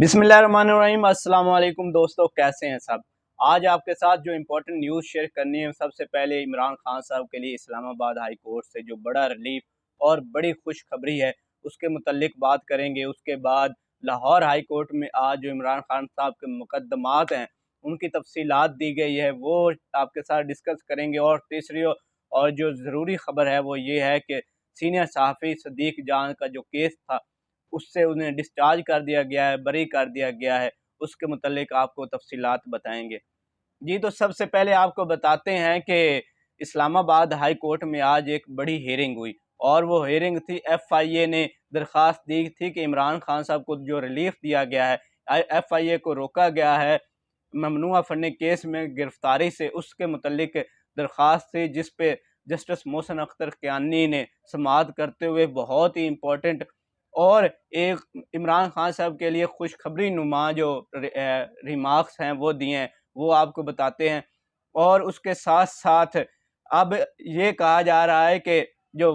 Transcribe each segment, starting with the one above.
बिस्मिल्लाहिर्रहमानिर्रहीम। अस्सलाम वालेकुम दोस्तों, कैसे हैं सब। आज आपके साथ जो इम्पोर्टेंट न्यूज़ शेयर करनी है, सबसे पहले इमरान खान साहब के लिए इस्लामाबाद हाई कोर्ट से जो बड़ा रिलीफ और बड़ी खुशखबरी है उसके मुतल्लिक बात करेंगे। उसके बाद लाहौर हाई कोर्ट में आज जो इमरान खान साहब के मुकदमात हैं उनकी तफसीलात दी गई है, वो आपके साथ डिस्कस करेंगे। और तीसरी और जो ज़रूरी ख़बर है वो ये है कि सीनियर सहाफ़ी सदीक़ जान का जो केस था उससे उन्हें डिस्चार्ज कर दिया गया है, बरी कर दिया गया है। उसके मुतल्लिक आपको तफसीलात बताएंगे। जी, तो सबसे पहले आपको बताते हैं कि इस्लामाबाद हाई कोर्ट में आज एक बड़ी हियरिंग हुई और वो हियरिंग थी, FIA ने दरख्वास्त दी थी कि इमरान खान साहब को जो रिलीफ दिया गया है, FIA को रोका गया है ममनुआ फंडिंग केस में गिरफ्तारी से, उसके मुतल्लिक दरख्वास्त थी जिस पे जस्टिस मोहसिन अख्तर कियानी ने समाअत करते हुए बहुत ही इम्पोर्टेंट और एक इमरान खान साहब के लिए खुशखबरी नुमा जो रिमार्क्स हैं वो दिए हैं, वो आपको बताते हैं। और उसके साथ साथ अब ये कहा जा रहा है कि जो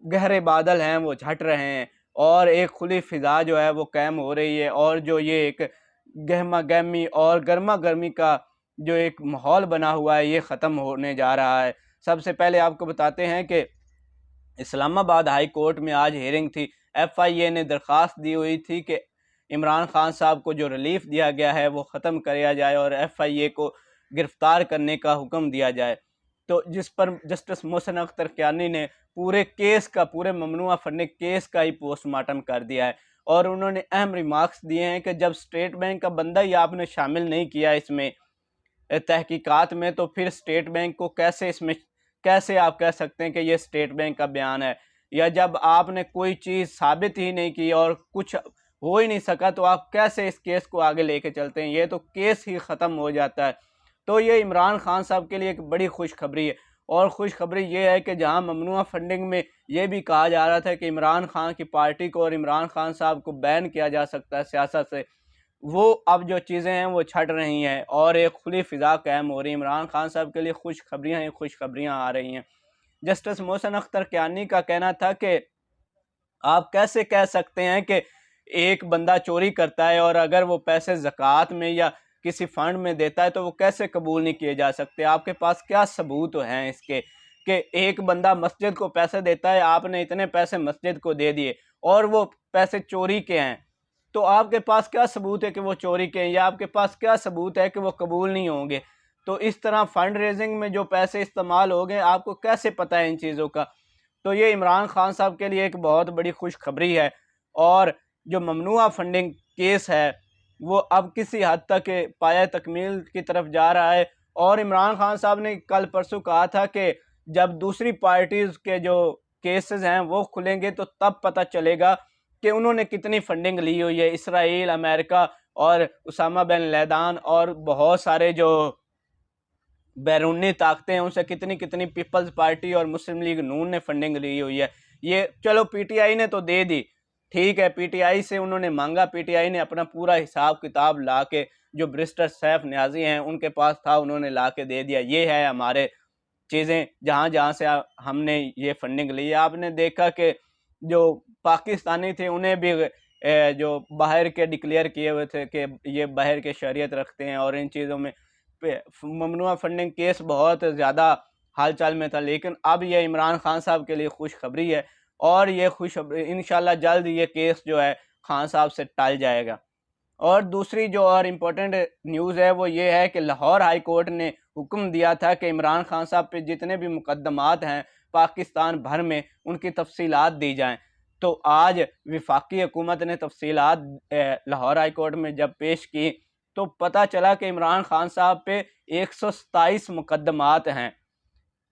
गहरे बादल हैं वो छट रहे हैं और एक खुली फिजा जो है वो कायम हो रही है और जो ये एक गहमा गहमी और गर्मा गर्मी का जो एक माहौल बना हुआ है ये ख़त्म होने जा रहा है। सबसे पहले आपको बताते हैं कि इस्लामाबाद हाई कोर्ट में आज हियरिंग थी। FIA ने दरख्वास्त दी हुई थी कि इमरान खान साहब को जो रिलीफ दिया गया है वो ख़त्म किया जाए और FIA को गिरफ़्तार करने का हुक्म दिया जाए। तो जिस पर जस्टिस मोहसिन अख्तर कियानी ने पूरे केस का, पूरे ममनुआ फंडिंग केस का ही पोस्टमार्टम कर दिया है और उन्होंने अहम रिमार्क्स दिए हैं कि जब स्टेट बैंक का बंदा ही आपने शामिल नहीं किया इसमें तहकीकात में, तो फिर स्टेट बैंक को कैसे आप कह सकते हैं कि ये स्टेट बैंक का बयान है। या जब आपने कोई चीज़ साबित ही नहीं की और कुछ हो ही नहीं सका तो आप कैसे इस केस को आगे लेके चलते हैं, ये तो केस ही ख़त्म हो जाता है। तो ये इमरान खान साहब के लिए एक बड़ी खुशखबरी है और खुशखबरी ये है कि जहां ममनुआ फंडिंग में ये भी कहा जा रहा था कि इमरान खान की पार्टी को और इमरान खान साहब को बैन किया जा सकता है सियासत से, वो अब जो चीज़ें हैं वो छट रही हैं और एक खुली फिजा कायम हो रही है। इमरान खान साहब के लिए खुशखबरियाँ ही खुशखबरियाँ आ रही हैं। जस्टिस मोहसिन अख्तर कियानी का कहना था कि आप कैसे कह सकते हैं कि एक बंदा चोरी करता है और अगर वो पैसे ज़कात में या किसी फंड में देता है तो वो कैसे कबूल नहीं किए जा सकते। आपके पास क्या सबूत हैं इसके कि एक बंदा मस्जिद को पैसे देता है, आपने इतने पैसे मस्जिद को दे दिए और वो पैसे चोरी के हैं, तो आपके पास क्या सबूत है कि वो चोरी के हैं, या आपके पास क्या सबूत है कि वो कबूल नहीं होंगे। तो इस तरह फंड रेजिंग में जो पैसे इस्तेमाल हो गए, आपको कैसे पता है इन चीज़ों का। तो ये इमरान खान साहब के लिए एक बहुत बड़ी खुशखबरी है और जो ममनुआ फंडिंग केस है वो अब किसी हद तक पाया तकमील की तरफ जा रहा है। और इमरान खान साहब ने कल परसों कहा था कि जब दूसरी पार्टीज़ के जो केसेस हैं वो खुलेंगे तो तब पता चलेगा कि उन्होंने कितनी फंडिंग ली हुई है। इसराइल, अमेरिका और उसामा बिन लैदेन और बहुत सारे जो बैरूनी ताकतें हैं उनसे कितनी कितनी पीपल्स पार्टी और मुस्लिम लीग नून ने फंडिंग ली हुई है। ये चलो PTI ने तो दे दी, ठीक है, PTI से उन्होंने मांगा, PTI ने अपना पूरा हिसाब किताब ला के जो बैरिस्टर सैफ नियाजी हैं उनके पास था, उन्होंने ला के दे दिया, ये है हमारे चीज़ें जहाँ जहाँ से हमने ये फंडिंग ली है। आपने देखा कि जो पाकिस्तानी थे उन्हें भी जो बाहर के डिक्लेयर किए हुए थे कि ये बाहर के शरीयत रखते हैं और इन चीज़ों में ममनुआ फंडिंग केस बहुत ज़्यादा हाल चाल में था। लेकिन अब ये इमरान खान साहब के लिए खुशखबरी है और ये खुशखबरी इंशाल्लाह जल्द ये केस जो है खान साहब से टल जाएगा। और दूसरी जो और इम्पोर्टेंट न्यूज़ है वो ये है कि लाहौर हाई कोर्ट ने हुक्म दिया था कि इमरान खान साहब पे जितने भी मुकदमात हैं पाकिस्तान भर में उनकी तफसीलात दी जाएं। तो आज वफाकी हुकूमत ने तफसीलात लाहौर हाई कोर्ट में जब पेश की तो पता चला कि इमरान खान साहब पे 127 मुकदमात हैं।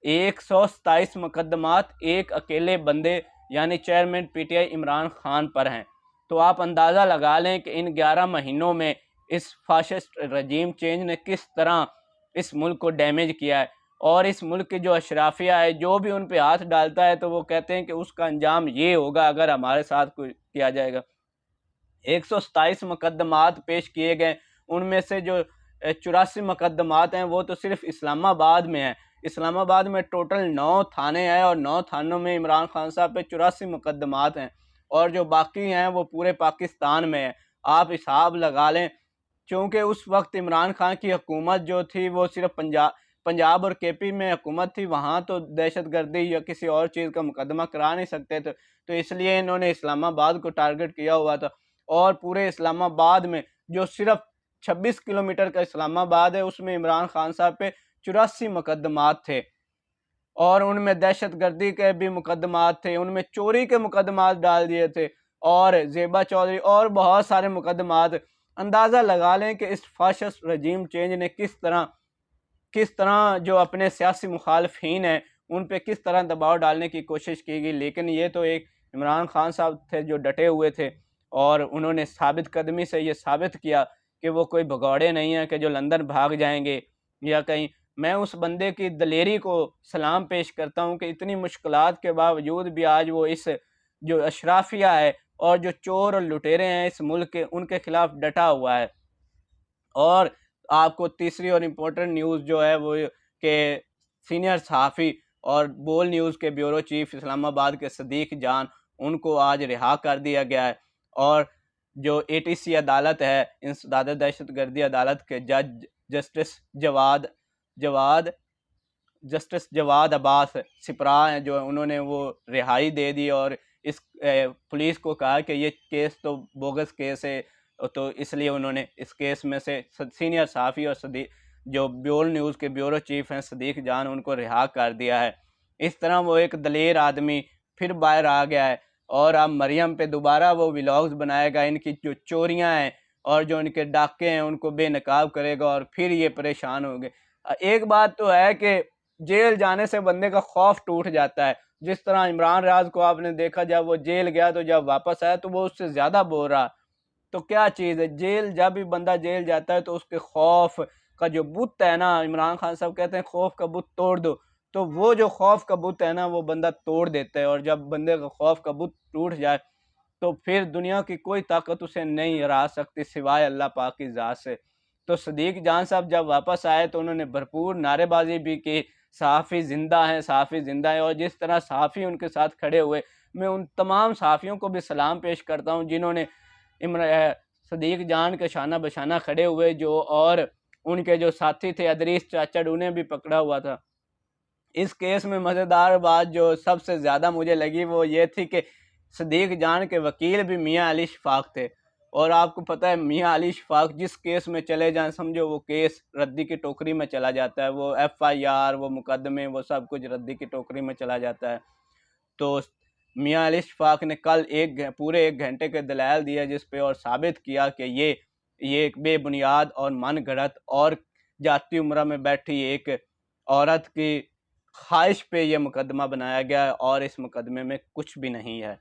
127 मुकदमात एक अकेले बंदे यानी चेयरमैन PTI इमरान खान पर हैं। तो आप अंदाज़ा लगा लें कि इन 11 महीनों में इस फाशिस्ट रजीम चेंज ने किस तरह इस मुल्क को डैमेज किया है। और इस मुल्क की जो अशराफिया है जो भी उन पे हाथ डालता है तो वो कहते हैं कि उसका अंजाम ये होगा अगर हमारे साथ कोई किया जाएगा। 127 मुकदमात पेश किए गए, उनमें से जो 84 मुकदमात हैं वो तो सिर्फ इस्लामाबाद में हैं। इस्लामाबाद में टोटल 9 थाने हैं और 9 थानों में इमरान खान साहब पे 84 मुकदमात हैं और जो बाकी हैं वो पूरे पाकिस्तान में हैं। آپ حساب لگا لیں، چونکہ اس وقت عمران خان کی حکومت جو تھی وہ صرف پنجاب اور کے پی میں حکومت تھی، وہاں تو دہشت گردی یا کسی اور چیز کا مقدمہ کرا نہیں سکتے تھے، تو اس لیے انہوں نے اسلام آباد کو ٹارگٹ کیا ہوا تھا، اور پورے اسلام آباد میں جو صرف 26 کلومیٹر کا اسلام آباد ہے اس میں عمران خان صاحب پہ 84 مقدمات تھے، اور ان میں دہشت گردی کے بھی مقدمات تھے، ان میں چوری کے مقدمات ڈال دیے تھے، اور زیبا چودھری اور بہت سارے مقدمات۔ اندازہ لگا لیں کہ اس فاشسٹ رجیم چینج نے کس طرح جو اپنے سیاسی مخالفین ہیں ان پہ کس طرح دباؤ ڈالنے کی کوشش کی گئی، لیکن یہ تو ایک عمران خان صاحب تھے جو ڈٹے ہوئے تھے، اور انہوں نے ثابت قدمی سے یہ ثابت کیا کہ وہ کوئی بھگوڑے نہیں ہیں کہ جو لندن بھاگ جائیں گے یا کہیں۔ میں اس بندے کی دلیری کو سلام پیش کرتا ہوں کہ اتنی مشکلات کے باوجود بھی آج وہ اس جو اشرافیہ ہے اور جو چور اور لٹیرے ہیں اس ملک کے، ان کے خلاف ڈٹا ہوا ہے۔ اور آپ کو تیسری اور امپورٹنٹ نیوز جو ہے وہ کہ سینئر صحافی اور بول نیوز کے بیورو چیف اسلام آباد کے صدیق جان، ان کو آج رہا کر دیا گیا ہے، اور جو اے ٹی سی عدالت ہے، انسداد دہشت گردی عدالت کے جج جسٹس جواد عباس سپرا ہیں، جو انہوں نے وہ رہائی دے دی، اور اس پولیس کو کہا کہ یہ کیس تو بوگس کیس ہے، تو اس لیے انہوں نے اس کیس میں سے سینئر صحافی اور جو بیول نیوز کے بیورو چیف ہیں صدیق جان، ان کو رہا کر دیا ہے۔ اس طرح وہ ایک دلیر آدمی پھر باہر آ گیا ہے، اور اب مریم پہ دوبارہ وہ ولاگز بنائے گا، ان کی جو چوریاں ہیں اور جو ان کے ڈاکے ہیں ان کو بے نقاب کرے گا، اور پھر یہ پریشان ہو گئے۔ ایک بات تو ہے کہ جیل جانے سے بندے کا خوف ٹوٹ جاتا ہے، جس طرح عمران راز کو آپ نے دیکھا جب وہ جیل گیا تو جب واپس آیا تو وہ اس سے زیادہ بول رہا، تو کیا چیز ہے جیل؟ جب بھی بندہ جیل جاتا ہے تو اس کے خوف کا جو بت ہے نا، عمران خان صاحب کہتے ہیں خوف کا بت توڑ دو، تو وہ جو خوف کا بت ہے نا وہ بندہ توڑ دیتا ہے، اور جب بندے کا خوف کا بت ٹوٹ جائے تو پھر دنیا کی کوئی طاقت اسے نہیں ہرا سکتی سوائے اللہ پاک کی ذات سے۔ تو صدیق جان صاحب جب واپس آئے تو انہوں نے بھرپور نعرے بازی بھی کی، صحافی زندہ ہیں، صحافی زندہ ہیں، اور جس طرح صحافی ان کے ساتھ کھڑے ہوئے، میں ان تمام صحافیوں کو بھی سلام پیش کرتا ہوں جنہوں نے صدیق جان کے شانہ بشانہ کھڑے ہوئے، جو اور ان کے جو ساتھی تھے ادریس چاچڑ انہیں بھی پکڑا ہوا تھا۔ اس کیس میں مزیدار بات جو سب سے زیادہ مجھے لگی وہ یہ تھی کہ صدیق جان کے وکیل بھی میاں علی شفاق تھے، اور آپ کو پتہ ہے میاں علی شفاق جس کیس میں چلے جائیں سمجھو وہ کیس ردی کی ٹوکری میں چلا جاتا ہے، وہ ایف آئی آر، وہ مقدمے، وہ سب کچھ ردی کی ٹوکری میں چلا جاتا ہے۔ تو میاں علی شفاق نے کل پورے 1 گھنٹے کے دلائل دیا جس پہ، اور ثابت کیا کہ یہ ایک بے بنیاد اور من گھڑت اور جاتی عمرہ میں بیٹھی ایک عورت کی خواہش پہ یہ مقدمہ بنایا گیا ہے، اور اس مقدمے میں کچھ بھی نہیں ہے۔